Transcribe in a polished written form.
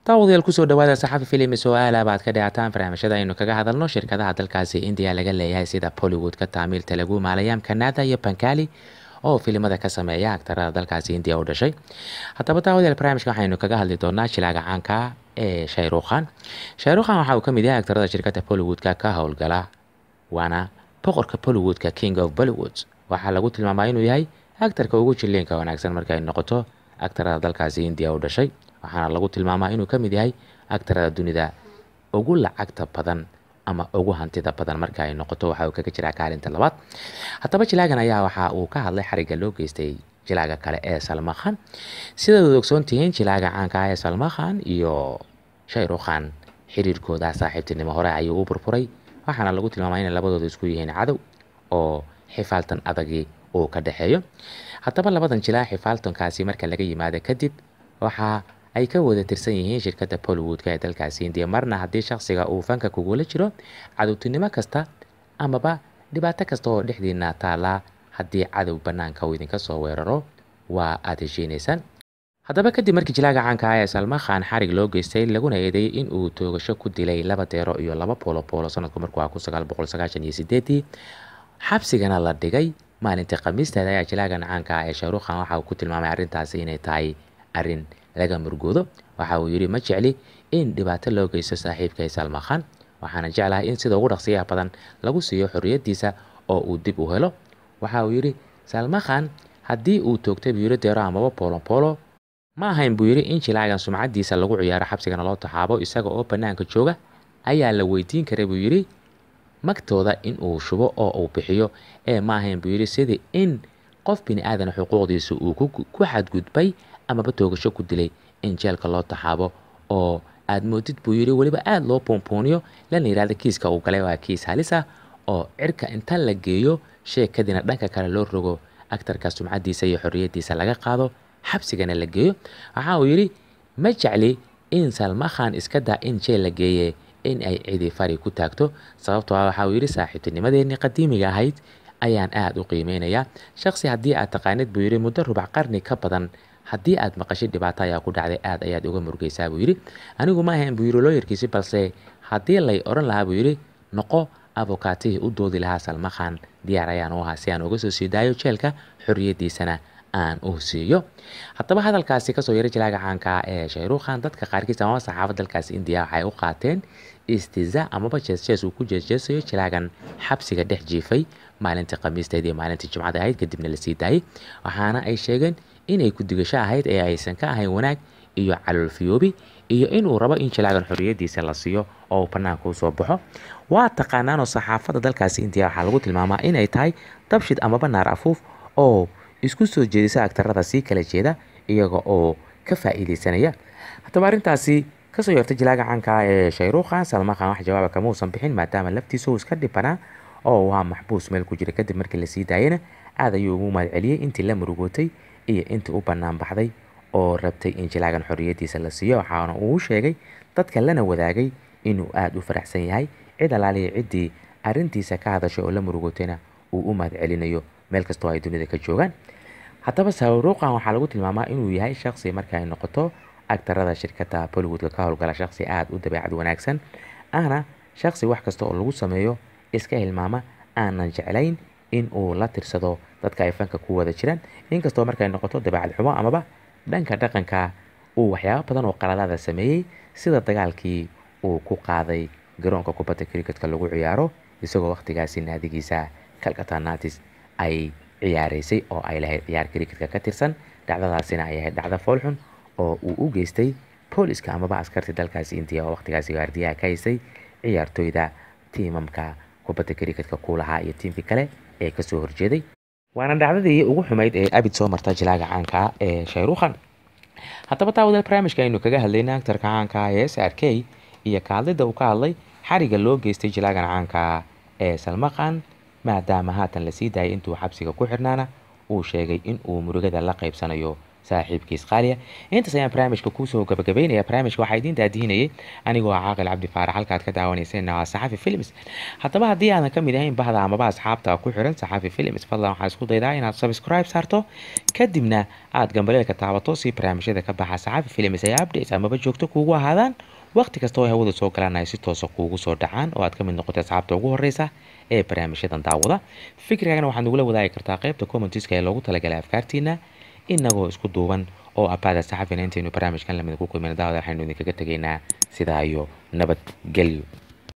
daawadayaal kusoo dhawaada saxafi filim su'aala baad ka dhigtaan barnaamijyada aynu kaga hadalno shirkadaha dalkaasi India laga leeyahay sida Bollywood-ka, Tamil, Telugu, Malayalam, Kannada iyo Bengali oo filimada ka sameeya aktarada dalkaasi India u dhashay. Haddaba daawadayaal barnaamijka waxaynu kaga hadli doonaa jilaaga caanka ee Shah Rukh Khan. Shah Rukh Khan waxa uu ka mid yahay aktarada shirkadda Bollywood-ka ka howlgala waana boqorka Bollywood-ka King of Bollywood. Waxaa lagu tilmaamaa inuu yahay aktarka ugu jileenka wanaagsan marka ay noqoto aktarada dalkaasi India u dhashay. waxaana lagu tilmaamaa inuu ka mid yahay aktarada dunida ugu lacagta badan ama ugu hantida badan marka ay noqoto waxa uu kaga jiraa kaalinta labaad. Haddaba jilaagan ayaa waxa uu ka hadlay xariga loo geystay jilaaga kale ee Salman Khan. Sida aad ogsoon tihiin jilaaga caanka ah ee Salman Khan iyo Shah Rukh Khan xiriirkooda saaxiibtinimo hore ayuu u burburay waxaana lagu tilmaamaa in labadoodu isku yihiin cadow oo xifaaltan adagi uu ka dhaxeeyo. Haddaba labadan jilaa xifaaltankaasi marka laga yimaado kadib waxa ay ka wada tirsan yihiin shirkadda Bollywood-ka ee dalkaasi India. Marna haddii shakhsiga uu fanka kugula jiro cadowtinimo kasta amaba dhibaato kasta oo dhexdiina taala haddii cadow banaanka uu idinka soo weeraro waa aad heshiinaysaan. Haddaba kadib markii jilaaga caanka ah ee Salman Khan xarig loo geystay laguna eedeeyay in uu toogasho ku dilay 2 deero iyo 2 poolo sanadku markuu 1998 xabsigana la dhigay maalintii Khamiisteeda ayaa jilaagan caanka ah ee Shah Rukh Khan waxa uu ku tilmaamay arrintaasi inay tahay arrin laga murugoodo. waxa uu yiri ma jecli in dhibaato loo geysto saaxiibkay Salman Khan waxaana jeclahay in sida ugu dhaqsiyaha badan lagu siiyo xorriyadiisa oo uu dib u helo. waxa uu yiri Salman Khan haddii uu toogtay buu yiri deero amaba poolo ma ahayn buu yiri in jilaagan sumcadiisa lagu ciyaaro xabsigana loo taxaabo isaga oo banaanka jooga ayaa la weydiin karay buu yiri magtooda in uu shubo oo uu bixiyo ma ahayn buu yiri sidii in qof bini aadan xuquuqdiisa uu ku xadgudbay amaba toogasho ku dilay in jeelka loo taxaabo oo aad moodid buu yiri waliba aad loo pompooniyo lana yiraahdo kiiska uu galay waa kiis halis ah oo cirka inta la geeyo sheekadina dhanka kale loo rogo aktarka sumcadiisa iyo xorriyadiisa laga qaado xabsigana la geeyo. waxa uu yiri ma jecli in Salman Khan iska daa in jeel la geeyay in ay cidi fari ku taagto sababtoo ah waxa uu yiri saaxiibtinimadeennii qadiimiga ahayd ayaan aad u qiimeynayaa. shakhsi haddii aad taqaanid buu yiri muddo rubac qarni ka badan haddii aad maqashid dhibaato ayaa ku dhacday aad ayaad uga murugaysaa buu yiri. anigu ma ahayn buu yiri looyarkiisi balse haddii lay oran lahaa buu yiri noqo abukaatihii u doodi lahaa Salman Khan diyaar ayaan u ahaa si aan uga soo sii daayo jeelka xorriyadiisana aan u siiyo. haddaba hadalkaasi kasoo yaray jilaaga caanka ee Shah Rukh Khan dadka qaarkiis ama saxaafadda dalkaasi India waxay u qaateen istizaa amaba jees uu ku jeesayo jilaagan xabsiga dhex jiifay maalintii Khamiisteeda iyo maalintii Jumcada ahayd kadibna la sii daayay waxaana ay sheegeen inay ku digasho ahayd ee aysan ka ahayn wanaag iyo caloolfiyoobi iyo inuu rabo in jilaagan xorriyadiisa la siiyo oo banaanka u soo baxo. waa taqaanaan oo saxaafadda dalkaasi India waxaa lagu tilmaamaa inay tahay dabshid amaba naar afuuf oo isku soo jeedisa aktarada si kala jeeda iyaga oo ka faa'iideysanaya. haddaba arrintaasi kasoo yartay jilaaga caanka ee Shah Rukh Khan Salman Khan wax jawaab kama uusan bixin maadaama laftiisa uu iska dhibanaa oo waa maxbuus meel ku jira kadib markii la sii daayayna aad ayuu ugu mahadceliyay intii la murugootay iyo intii u bannaan baxday oo rabtay in jilaagan xorriyadiisa la siiyo. waxaana uu sheegay dadka lana wadaagay inuu aad u faraxsan yahay cid alaaliya ciddii arrintiisa ka hadashay oo la murugootayna uu u mahadcelinayo meel kastoo ay dunida ka joogaan. haddaba Shah Rukh Khan waxaa lagu tilmaamaa inuu yahay shakhsi marka ay noqoto aktarada shirkadda Bollywood-ka ka howlgala shakhsi aad u dabeecad wanaagsan ahna shakhsi wax kasta oo lagu sameeyo iska hilmaama aanan jeclayn in uu la tirsado dadka ay fanka ku wada jiraan inkastoo marka ay noqoto dabeecad xumo amaba dhanka dhaqanka uu waxyaabo badan oo qaladaada sameeyay sida dagaalkii uu ku qaaday garoonka kubadda cricketka lagu ciyaaro isagoo waqtigaasi naadigiisa Calcutta Knights ay ciyaareysay oo ay lahayd ciyaar cricketka ka tirsan dhacdadaasina ay ahayd dhacdo fool xun oo uu u geystay booliska amaba askarta dalkaasi India oo waqtigaasi gaardiyaha ka haysay ciyaartoyda tiimamka kubadda cricketka ku lahaa iyo tiimkii kale ee ka soo horjeeday. waana dhacdadii ugu xumayd ee abid soo marta jilaaga caanka ee Shah Rukh Khan. haddaba daawadayaal barnaamijka aynu kaga hadlaynay aktarka caanka ee SRK iyo ka hadlidda uu ka hadlay xariga loo geystay jilaagan caanka ee Salman Khan maadaama haatan la sii daayay intuu xabsiga ku xirnaana uu sheegay in uu murugada la qaybsanayo saaxiibkiis qaaliya intaas ayaan barnaamijka kuusoo gabagabeynaya barnaamijka waxaa idiin daadihinayay anigoo caaqil cabdi faarax halkaad ka daawanayseen waa saxafi films haddaba haddii aadan ka mid ahayn bahda amaba asxaabta ku xiran saxafi films fadlan waxaa isku daydaa inaad subscribe saarto kadibna aad gambaleelka taabato si barnaamijyada ka baxa saxafi films ay updates amaba joogto kuugu ahaadaan waqti kasta oo hawada soo galaan ay si toosa kuugu soo dhacaan oo aad ka mid noqotay asxaabta ugu horeysa ee barnaamijyadan daawada fikrigana waxaad nagula wadaagi kartaa qaybta commentiska ee loogu talagalay afkaartiina inagoo isku duuban oo abaada saxafina intaynu barnaamijkan lamid ku kulmayna daawada waxaynu idinkaga tegaynaa sidaa iyo nabadgelyo